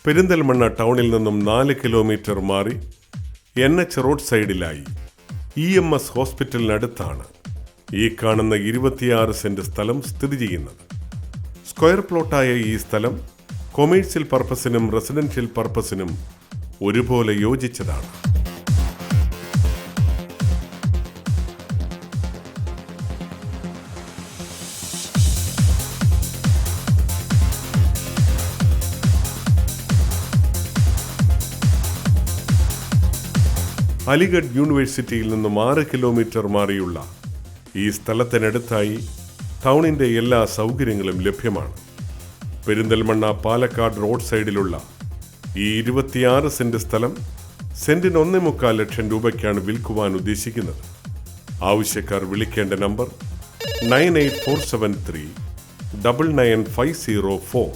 പെരിന്തൽമണ്ണ ടൗണിൽ നിന്നും 4 കിലോമീറ്റർ മാറി NH റോഡ് സൈഡിലായി EMS ഹോസ്പിറ്റലിനടുത്താണ് ഈ കാണുന്ന 26 സെന്റ് സ്ഥലം സ്ഥിതി ചെയ്യുന്നത്. സ്ക്വയർ പ്ലോട്ടായ ഈ സ്ഥലം കൊമേഴ്സ്യൽ പർപ്പസിനും റെസിഡൻഷ്യൽ പർപ്പസിനും ഒരുപോലെ യോജിച്ചതാണ്. അലിഗഡ് യൂണിവേഴ്സിറ്റിയിൽ നിന്നും 6 കിലോമീറ്റർ മാറിയുള്ള ഈ സ്ഥലത്തിനടുത്തായി ടൗണിൻ്റെ എല്ലാ സൗകര്യങ്ങളും ലഭ്യമാണ്. പെരിന്തൽമണ്ണ പാലക്കാട് റോഡ് സൈഡിലുള്ള ഈ 26 സെന്റ് സ്ഥലം സെന്റിന് 1.25 ലക്ഷം രൂപയ്ക്കാണ് വിൽക്കുവാൻ ഉദ്ദേശിക്കുന്നത്. ആവശ്യക്കാർ വിളിക്കേണ്ട നമ്പർ 98473 99504.